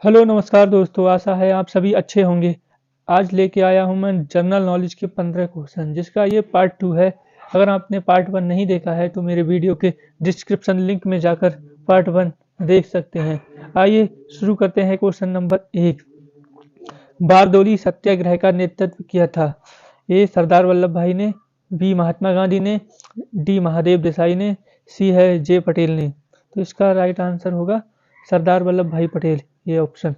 Hello नमस्कार दोस्तों, आशा है आप सभी अच्छे होंगे। आज लेके आया हूँ मैं जनरल नॉलेज के 15 क्वेश्चन, जिसका ये पार्ट 2 है। अगर आपने पार्ट 1 नहीं देखा है तो मेरे वीडियो के डिस्क्रिप्शन लिंक में जाकर पार्ट 1 देख सकते हैं। आइए शुरू करते हैं। Question number 1। बारदोली सत्याग्रह का नेतृत्व किया था। ए सरदार वल्लभ भाई ने, बी महात्मा गांधी ने, डी महादेव देसाई ने, सी है जे पटेल ने। तो इसका राइट आंसर होगा सरदार वल्लभ भाई पटेल, ये ऑप्शन।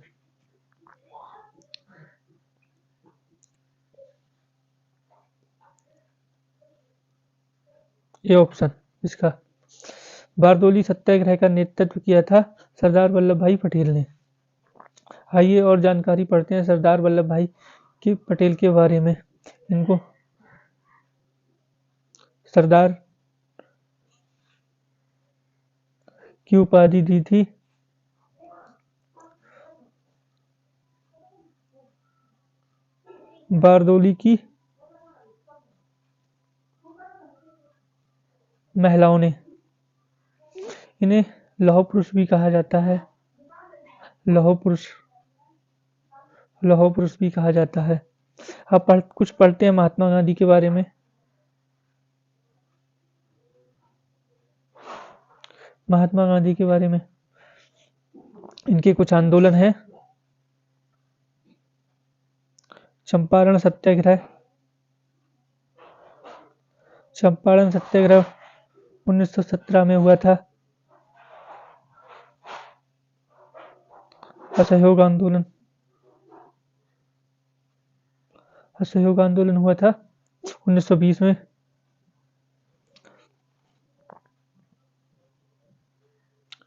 ये ऑप्शन इसका। बारदोली सत्याग्रह का नेतृत्व किया था सरदार वल्लभ भाई पटेल ने। आइए और जानकारी पढ़ते हैं सरदार वल्लभ भाई की पटेल के बारे में। इनको सरदार की उपाधि दी थी बारदोली की महिलाओं ने। इन्हें लौह पुरुष भी कहा जाता है। लौह पुरुष, लौह पुरुष भी कहा जाता है। अब कुछ पढ़ते हैं महात्मा गांधी के बारे में। महात्मा गांधी के बारे में इनके कुछ आंदोलन हैं। चंपारण सत्याग्रह। चंपारण सत्याग्रह 1917 में हुआ था। असहयोग आंदोलन, असहयोग आंदोलन हुआ था 1920 में।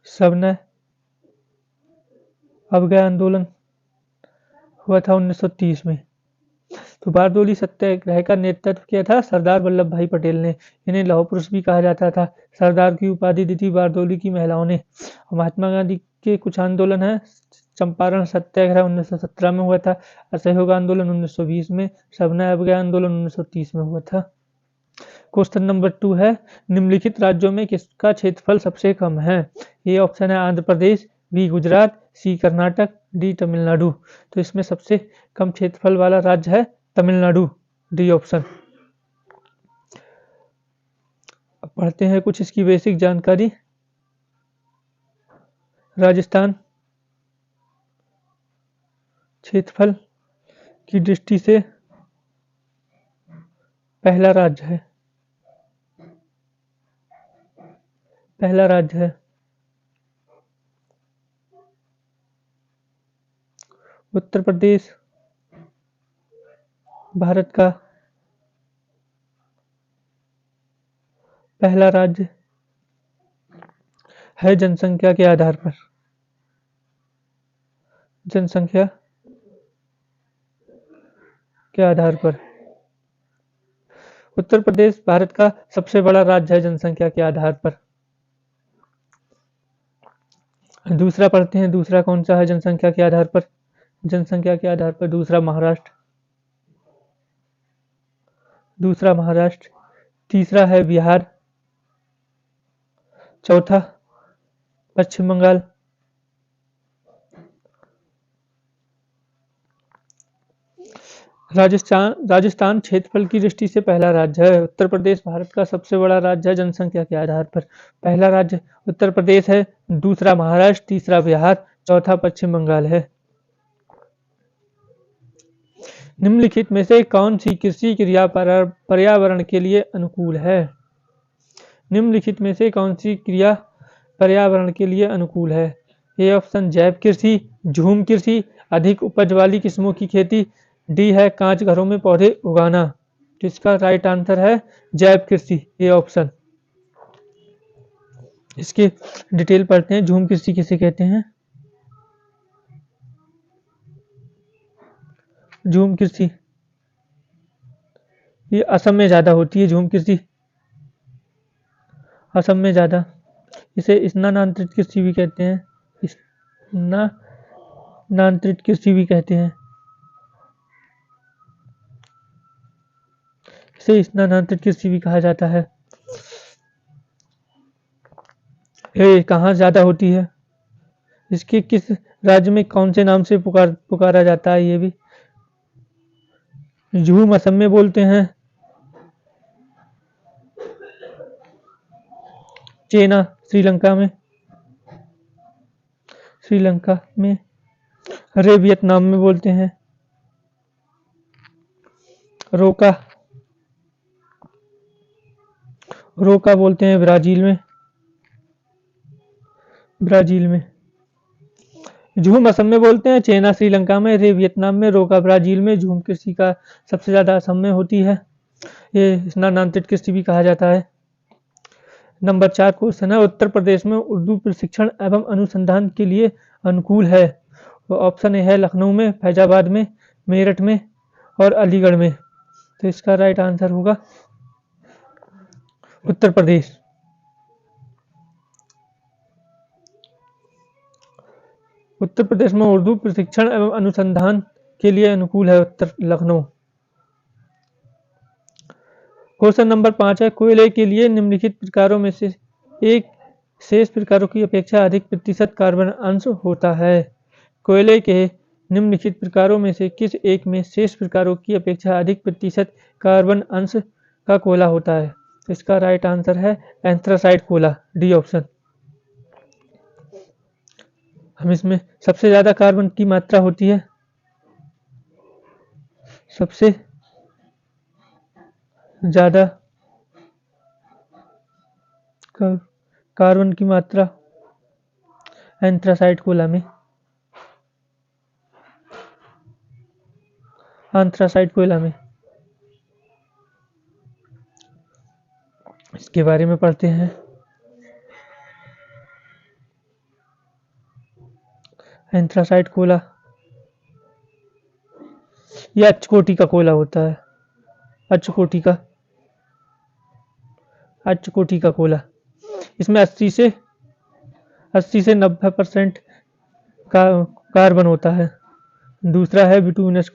सविनय अवज्ञा आंदोलन हुआ था 1930 में। तो बारदोली सत्याग्रह का नेतृत्व किया था सरदार वल्लभ भाई पटेल ने। इन्हें लौह पुरुष भी कहा जाता था। सरदार की उपाधि दी थी बारदोली की महिलाओं ने। महात्मा गांधी के कुछ आंदोलन हैं। चंपारण सत्याग्रह 1917 में हुआ था। असहयोग आंदोलन 1920 में। सविनय अवज्ञा आंदोलन 1930 में हुआ था। क्वेश्चन नंबर 2 है, निम्नलिखित राज्यों में किसका क्षेत्रफल सबसे कम है। ये ऑप्शन है आंध्र प्रदेश, बी गुजरात, सी कर्नाटक, डी तमिलनाडु। तो इसमें सबसे कम क्षेत्रफल वाला राज्य है तमिलनाडु, डी ऑप्शन। अब पढ़ते हैं कुछ इसकी बेसिक जानकारी। राजस्थान क्षेत्रफल की दृष्टि से पहला राज्य है। पहला राज्य है। उत्तर प्रदेश भारत का पहला राज्य है जनसंख्या के आधार पर। जनसंख्या के आधार पर उत्तर प्रदेश भारत का सबसे बड़ा राज्य है जनसंख्या के आधार पर। दूसरा पढ़ते हैं, दूसरा कौन सा है जनसंख्या के आधार पर। जनसंख्या के आधार पर दूसरा महाराष्ट्र। दूसरा महाराष्ट्र। तीसरा है बिहार। चौथा पश्चिम बंगाल। राजस्थान क्षेत्रफल की दृष्टि से पहला राज्य है। उत्तर प्रदेश भारत का सबसे बड़ा राज्य है जनसंख्या के आधार पर। पहला राज्य उत्तर प्रदेश है, दूसरा महाराष्ट्र, तीसरा बिहार, चौथा पश्चिम बंगाल है। निम्नलिखित में से कौन सी कृषि क्रिया पर्यावरण के लिए अनुकूल है। निम्नलिखित में से कौन सी क्रिया पर्यावरण के लिए अनुकूल है। ए ऑप्शन जैव कृषि, झूम कृषि, अधिक उपज वाली किस्मों की खेती, डी है कांच घरों में पौधे उगाना। तो इसका राइट आंसर है जैव कृषि, ये ऑप्शन। इसके डिटेल पढ़ते हैं। झूम कृषि किसे कहते हैं। झूम कृषि ये असम में ज्यादा होती है। झूम कृषि असम में ज्यादा। इसे स्नानांतरित कृषि भी कहते हैं। स्नानांतरित कृषि भी कहते हैं। इसे स्नानांतरित कृषि भी कहा जाता है। ये कहाँ ज्यादा होती है। इसके किस राज्य में कौन से नाम से पुकारा जाता है? ये भी झूम असम में बोलते हैं, चेना श्रीलंका में, रे वियतनाम में बोलते हैं, रोका बोलते हैं ब्राजील में, झूम असम में बोलते हैं, चेना श्रीलंका में, रे वियतनाम में, रोका ब्राजील में। झूम कृषि का सबसे ज्यादा असम में होती है। ये स्नानांतरित कृषि भी कहा जाता है। नंबर 4 क्वेश्चन है, उत्तर प्रदेश में उर्दू प्रशिक्षण एवं अनुसंधान के लिए अनुकूल है। तो ऑप्शन ए है लखनऊ में, फैजाबाद में, मेरठ में और अलीगढ़ में। तो इसका राइट आंसर होगा उत्तर प्रदेश। उत्तर प्रदेश में उर्दू प्रशिक्षण एवं अनुसंधान के लिए अनुकूल है लखनऊ। क्वेश्चन नंबर 5 है, कोयले के लिए निम्नलिखित प्रकारों में से एक शेष प्रकारों की अपेक्षा अधिक प्रतिशत कार्बन अंश होता है। कोयले के निम्नलिखित प्रकारों में से किस एक में शेष प्रकारों की अपेक्षा अधिक प्रतिशत कार्बन अंश का कोयला होता है? इसका राइट आंसर है एंथ्रासाइट कोयला, डी ऑप्शन। हम इसमें सबसे ज्यादा कार्बन की मात्रा होती है, सबसे ज्यादा कार्बन की मात्रा एंथ्रासाइट कोयला में, इसके बारे में पढ़ते हैं। एंथ्रासाइट कोयला यह उच्च कोटि का कोयला होता है, उच्च कोटि का कोयला। इसमें 80 से 90% का कार्बन होता है। दूसरा है बिटुमिनस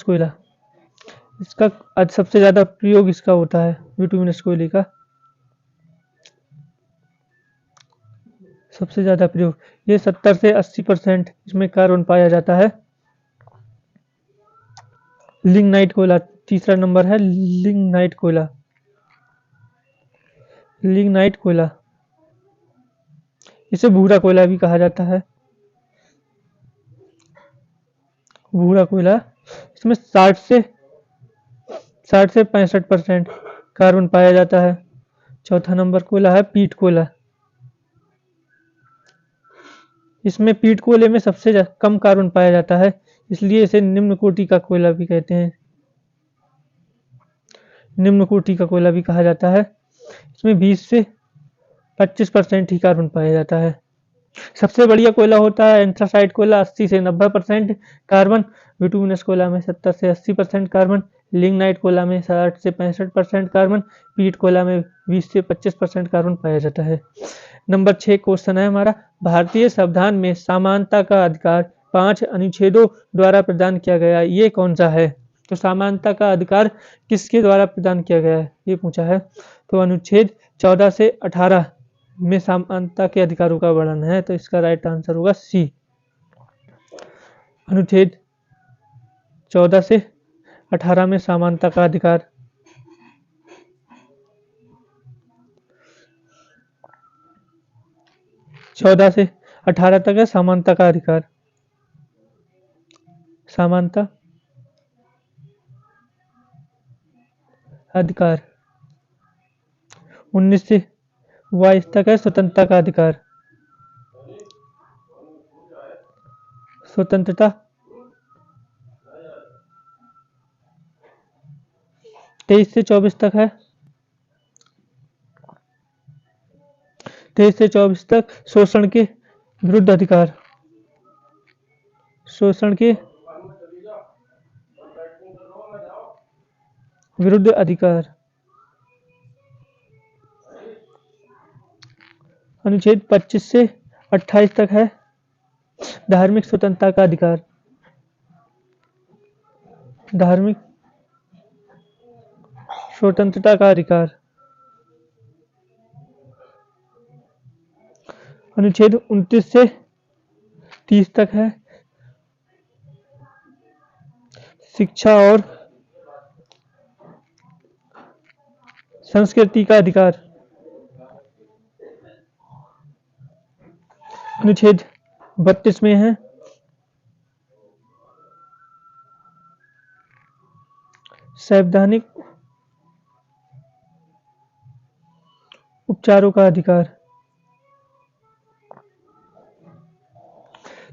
कोयला, इसका सबसे ज्यादा प्रयोग इसका होता है, बिटुमिनस कोयले का सबसे ज्यादा प्रयोग। ये 70 से 80% इसमें कार्बन पाया जाता है। लिग्नाइट कोयला तीसरा नंबर है, लिग्नाइट कोयला, इसे भूरा कोयला भी कहा जाता है। भूरा कोयला, इसमें 60 से 65% कार्बन पाया जाता है। चौथा नंबर कोयला है पीट कोयला। इसमें पीट कोयले में सबसे कम कार्बन पाया जाता है, इसलिए इसे निम्न कोटि का कोयला भी कहते हैं, निम्न कोटि का कोयला भी कहा जाता है। इसमें 20 से 25% ही कार्बन पाया जाता है। सबसे बढ़िया कोयला होता है एंथ्रासाइट कोयला, 80 से 90% कार्बन। बिटुमिनस कोयला में 70 से 80% कार्बन। लिग्नाइट कोयला में 60 से 65% कार्बन। पीट कोयला में 20 से 25% कार्बन पाया जाता है। नंबर 6 क्वेश्चन है हमारा, भारतीय संविधान में समानता का अधिकार 5 अनुच्छेदों द्वारा प्रदान किया गया, ये कौन सा है? तो समानता का अधिकार किसके द्वारा प्रदान किया गया है, ये पूछा है। तो अनुच्छेद 14 से 18 में समानता के अधिकारों का वर्णन है। तो इसका राइट आंसर होगा सी, अनुच्छेद 14 से 18 में समानता का अधिकार। चौदह से 18 तक है समानता का अधिकार, समानता अधिकार। 19 से 22 तक है स्वतंत्रता का अधिकार, स्वतंत्रता। 23 से 24 तक है, 23 से 24 तक शोषण के विरुद्ध अधिकार, शोषण के विरुद्ध अधिकार। अनुच्छेद 25 से 28 तक है धार्मिक स्वतंत्रता का अधिकार, धार्मिक स्वतंत्रता का अधिकार। अनुच्छेद 29 से 30 तक है शिक्षा और संस्कृति का अधिकार। अनुच्छेद 32 में है संवैधानिक उपचारों का अधिकार।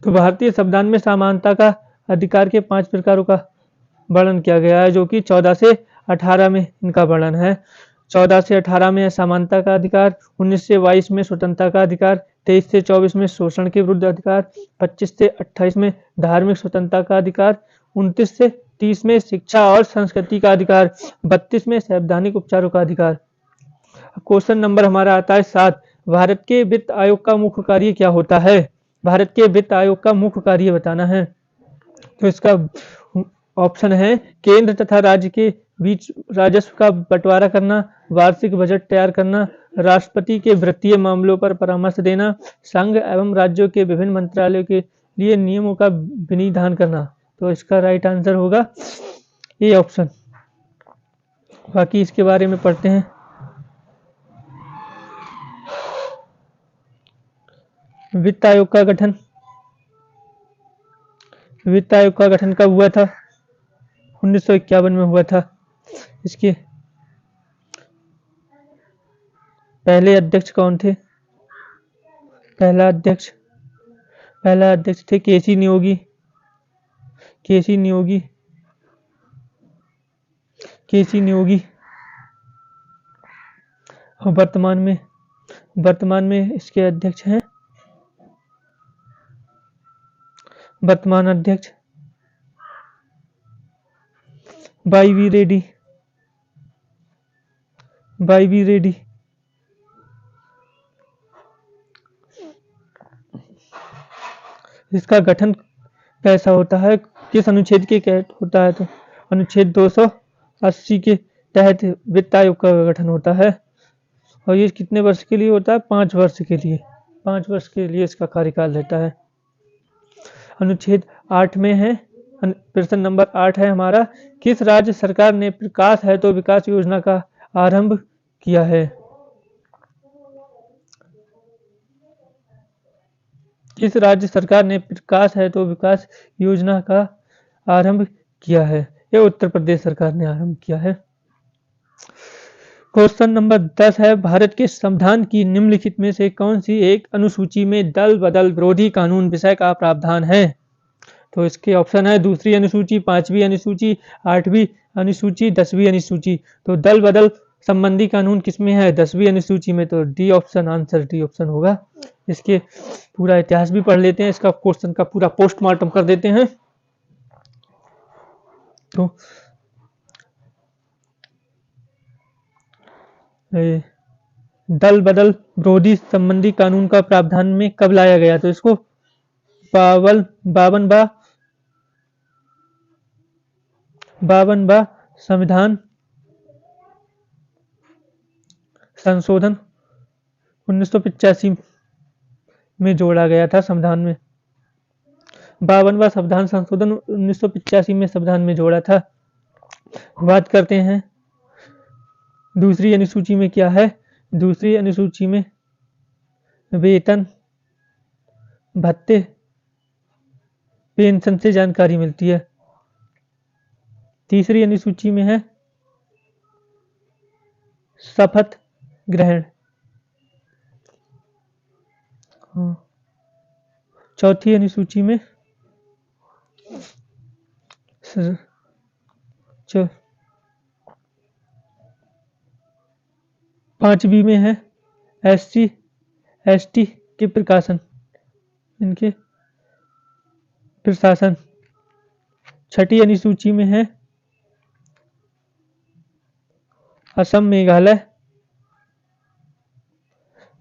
तो भारतीय संविधान में समानता का अधिकार के 5 प्रकारों का वर्णन किया गया है, जो कि 14 से 18 में इनका वर्णन है। 14 से 18 में समानता का अधिकार, 19 से 22 में स्वतंत्रता का अधिकार, 23 से 24 में शोषण के विरुद्ध अधिकार, 25 से 28 में धार्मिक स्वतंत्रता का अधिकार, 29 से 30 में शिक्षा और संस्कृति का अधिकार, 32 में संवैधानिक उपचारों का अधिकार। क्वेश्चन नंबर हमारा आता है 7। भारत के वित्त आयोग का मुख्य कार्य क्या होता है? भारत के वित्त आयोग का मुख्य कार्य बताना है। तो इसका ऑप्शन है केंद्र तथा राज्य के बीच राजस्व का बंटवारा करना, वार्षिक बजट तैयार करना, राष्ट्रपति के वित्तीय मामलों पर परामर्श देना, संघ एवं राज्यों के विभिन्न मंत्रालयों के लिए नियमों का विनिधान करना। तो इसका राइट आंसर होगा ए ऑप्शन। बाकी इसके बारे में पढ़ते हैं। वित्त आयोग का गठन, वित्त आयोग का गठन कब हुआ था? 1951 में हुआ था। इसके पहले अध्यक्ष कौन थे? पहला अध्यक्ष थे केसी नियोगी। और वर्तमान में इसके अध्यक्ष हैं, वर्तमान अध्यक्ष वाई वी रेड्डी। इसका गठन कैसा होता है, किस अनुच्छेद के तहत होता है? तो अनुच्छेद 280 के तहत वित्त आयोग का गठन होता है। और ये कितने वर्ष के लिए होता है? 5 वर्ष के लिए। 5 वर्ष के लिए इसका कार्यकाल रहता है। अनुच्छेद 8 में है, प्रश्न नंबर 8 है हमारा, किस राज्य सरकार ने प्रकाश है तो विकास योजना का आरंभ किया है? किस राज्य सरकार ने प्रकाश है तो विकास योजना का आरंभ किया है? यह उत्तर प्रदेश सरकार ने आरंभ किया है। क्वेश्चन नंबर 10 है, भारत के संविधान की निम्नलिखित में से कौन सी एक अनुसूची में दल बदल विरोधी कानून विषय का प्रावधान है? तो इसके ऑप्शन है दूसरी अनुसूची, 5वीं अनुसूची, 8वीं अनुसूची, 10वीं अनुसूची। तो दल बदल संबंधी कानून किसमें है? 10वीं अनुसूची में। तो D option, answer D option होगा। इसके पूरा इतिहास भी पढ़ लेते हैं, इसका क्वेश्चन का पूरा पोस्टमार्टम कर देते हैं। तो दल बदल विरोधी संबंधी कानून का प्रावधान में कब लाया गया? तो इसको 52वां संविधान संशोधन 1985 में जोड़ा गया था। संविधान में 52वां संविधान संशोधन 1985 में संविधान में जोड़ा था। बात करते हैं दूसरी अनुसूची में क्या है। दूसरी अनुसूची में वेतन, भत्ते, पेंशन से जानकारी मिलती है। तीसरी अनुसूची में है शपथ ग्रहण। चौथी अनुसूची में पांचवी में है SC/ST के इनके प्रशासन। छठी अनुसूची में है असम,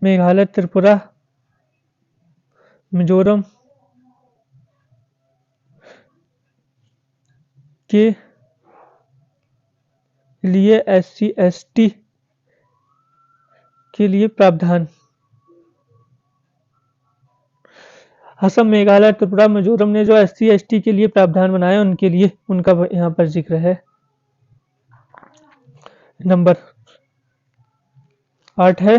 मेघालय, त्रिपुरा, मिजोरम के लिए SC/ST के लिए प्रावधान। असम, मेघालय, त्रिपुरा, मिजोरम ने जो SC/ST के लिए प्रावधान बनाया उनके लिए उनका यहाँ पर जिक्र है। नंबर 8 है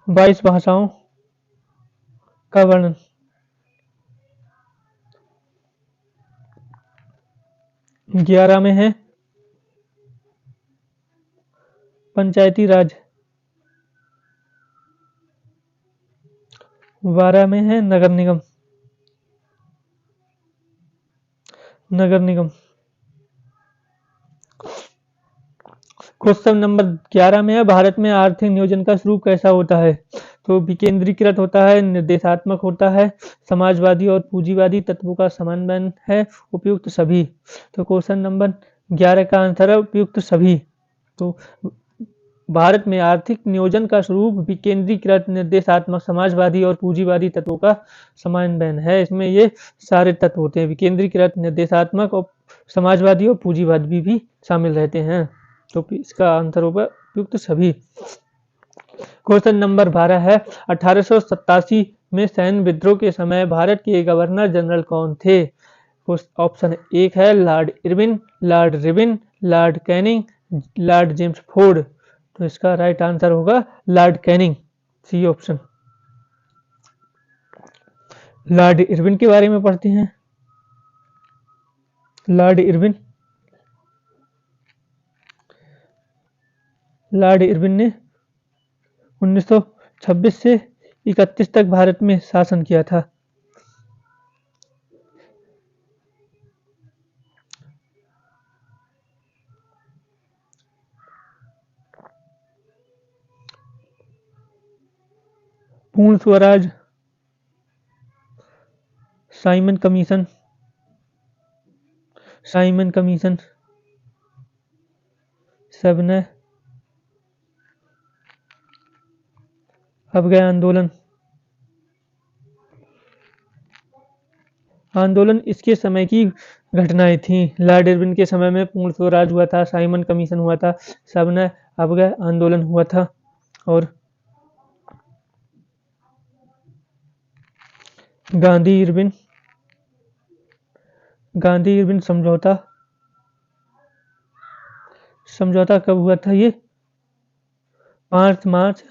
22 भाषाओं का वर्णन। 11 में है पंचायती राज। 12 में है नगर निगम। क्वेश्चन नंबर 11 में है भारत में आर्थिक नियोजन का स्वरूप कैसा होता है? तो विकेंद्रीकृत होता है, निर्देशात्मक होता है, समाजवादी और पूंजीवादी तत्वों का समन्वय है, उपयुक्त सभी। तो क्वेश्चन नंबर 11 का आंसर है उपयुक्त सभी। तो भारत में आर्थिक नियोजन का स्वरूप विकेंद्रीकृत, निर्देशात्मक, समाजवादी और पूंजीवादी तत्वों का समन्वय है। इसमें ये सारे तत्व होते हैं, विकेंद्रीकृत, निर्देशात्मक और समाजवादी और पूंजीवादी भी शामिल रहते हैं। तो इसका आंसर होगा उपयुक्त सभी। क्वेश्चन नंबर 12 है 1887 में सैन्य विद्रोह के समय भारत के गवर्नर जनरल कौन थे? ऑप्शन 1 है Lord Irwin, Lord Ripon, Lord Canning, Lord James Ford. तो इसका राइट आंसर होगा Lord Canning, C option. Lord Irwin के बारे में पढ़ते हैं। लॉर्ड इरविन ने 1926 से 31 तक भारत में शासन किया था। पूर्ण स्वराज, साइमन कमीशन, सविनय अवज्ञा आंदोलन इसके समय की घटनाएं थी। लॉर्ड इरविन के समय में पूर्ण स्वराज हुआ था, साइमन कमीशन हुआ था, सविनय अवज्ञा आंदोलन हुआ था और गांधी इरविन समझौता कब हुआ था? ये 5 मार्च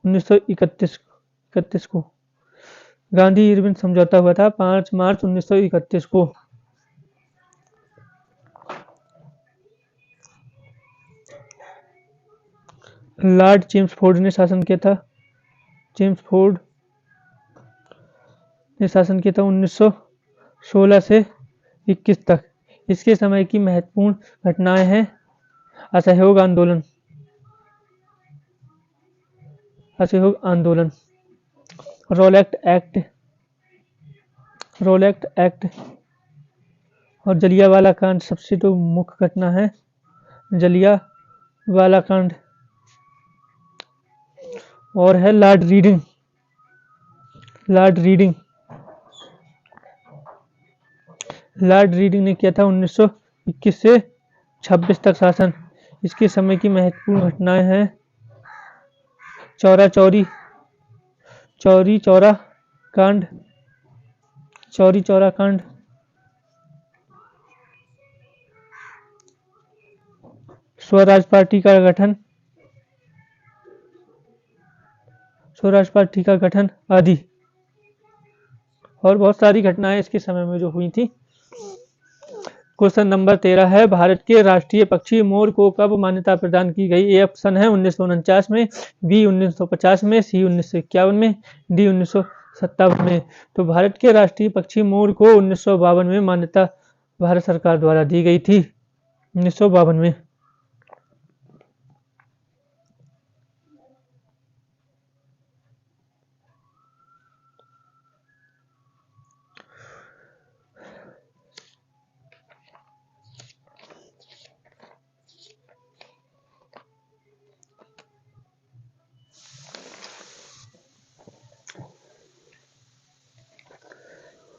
1931 को गांधी इरविन समझौता हुआ था, 5 मार्च 1931 को। लॉर्ड चेम्सफोर्ड ने शासन किया था। 1916 से 21 तक। इसके समय की महत्वपूर्ण घटनाएं हैं असहयोग आंदोलन, रोलेक्ट एक्ट और जलियांवाला कांड सबसे तो मुख्य घटना है जलियांवाला कांड। और है लॉर्ड रीडिंग ने किया था 1921 से 26 तक शासन। इसके समय की महत्वपूर्ण घटनाएं हैं चौरी चौरा कांड, स्वराज पार्टी का गठन आदि। और बहुत सारी घटनाएं इसके समय में जो हुई थी। क्वेश्चन नंबर 13 है भारत के राष्ट्रीय पक्षी मोर को कब मान्यता प्रदान की गई? ए ऑप्शन है 1949 में, बी 1950 में, सी 1951 में, डी 1957 में। तो भारत के राष्ट्रीय पक्षी मोर को 1952 में मान्यता भारत सरकार द्वारा दी गई थी। 1952 में।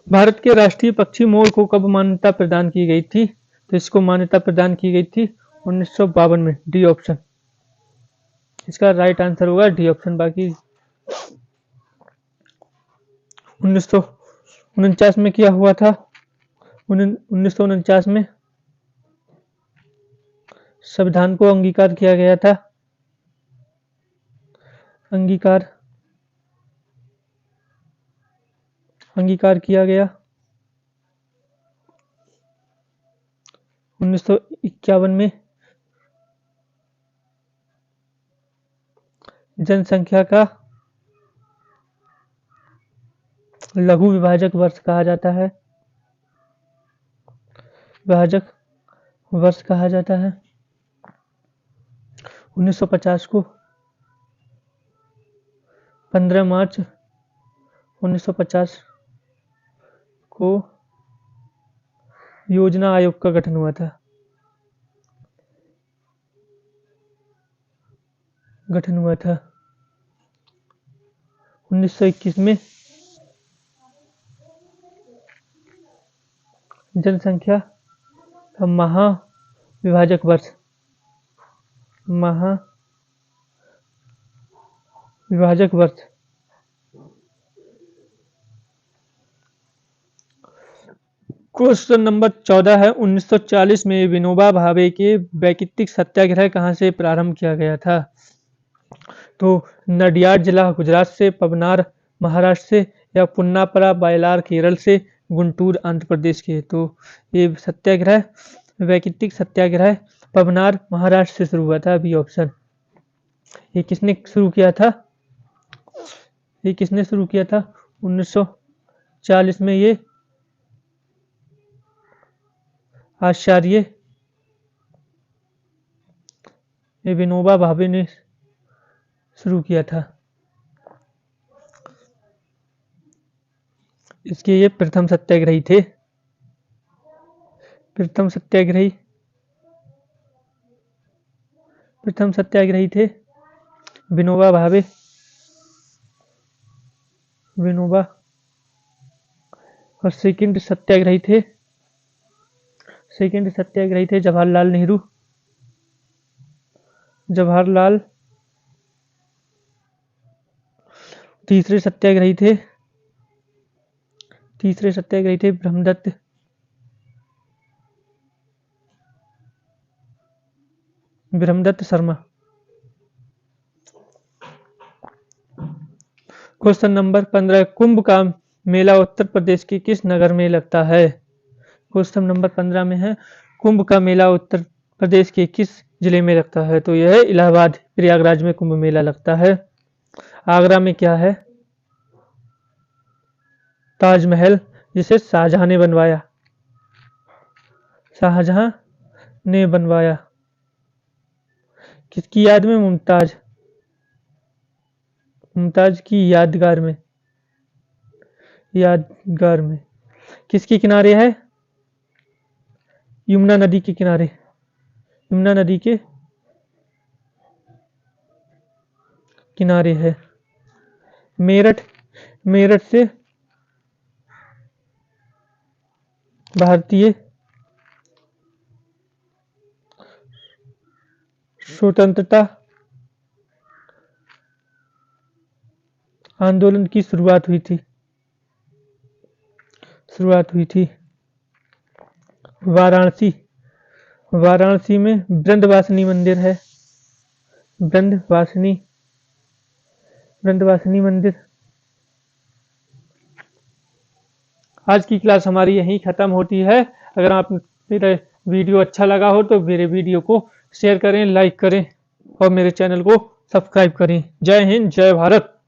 भारत के राष्ट्रीय पक्षी मोर को कब मान्यता प्रदान की गई थी? तो इसको मान्यता प्रदान की गई थी 1952 में। डी ऑप्शन इसका राइट आंसर होगा, डी ऑप्शन। बाकी 1949 में किया हुआ था। 1949 में संविधान को अंगीकार किया गया था। अंगीकार किया गया। 1951 में जनसंख्या का लघु विभाजक वर्ष कहा जाता है। विभाजक वर्ष कहा जाता है। 1950 को 15 मार्च 1950 को योजना आयोग का गठन हुआ था। 1921 में जनसंख्या का महाविभाजक वर्ष क्वेश्चन नंबर 14 है। 1940 में विनोबा भावे के वैयक्तिक सत्याग्रह कहाँ से प्रारंभ किया गया था? तो नडियाड जिला गुजरात से, पवनार महाराष्ट्र से, या पुन्नापरा बायलार केरल से, गुंटूर आंध्र प्रदेश के। तो ये सत्याग्रह, वैयक्तिक सत्याग्रह पवनार महाराष्ट्र से शुरू हुआ था। B option. ये किसने शुरू किया था? 1940 में ये आचार्य विनोबा भावे ने शुरू किया था। इसके ये प्रथम सत्याग्रही थे। प्रथम सत्याग्रही थे विनोबा भावे। और सेकंड सत्याग्रही थे जवाहरलाल नेहरू। तीसरे सत्याग्रही थे ब्रह्मदत्त शर्मा। क्वेश्चन नंबर 15, कुंभ का मेला उत्तर प्रदेश के किस नगर में लगता है? क्वेश्चन नंबर 15 में है, कुंभ का मेला उत्तर प्रदेश के किस जिले में लगता है? तो यह है इलाहाबाद, प्रयागराज में कुंभ मेला लगता है। आगरा में क्या है? ताजमहल, जिसे शाहजहां ने बनवाया। किसकी याद में? मुमताज की यादगार में। किसके किनारे है? यमुना नदी के किनारे है। मेरठ से भारतीय स्वतंत्रता आंदोलन की शुरुआत हुई थी। वाराणसी में वृंदवासिनी मंदिर है। वृंदवासिनी मंदिर। आज की क्लास हमारी यहीं खत्म होती है। अगर आप मेरा वीडियो अच्छा लगा हो तो मेरे वीडियो को शेयर करें, लाइक करें और मेरे चैनल को सब्सक्राइब करें। जय हिंद, जय भारत।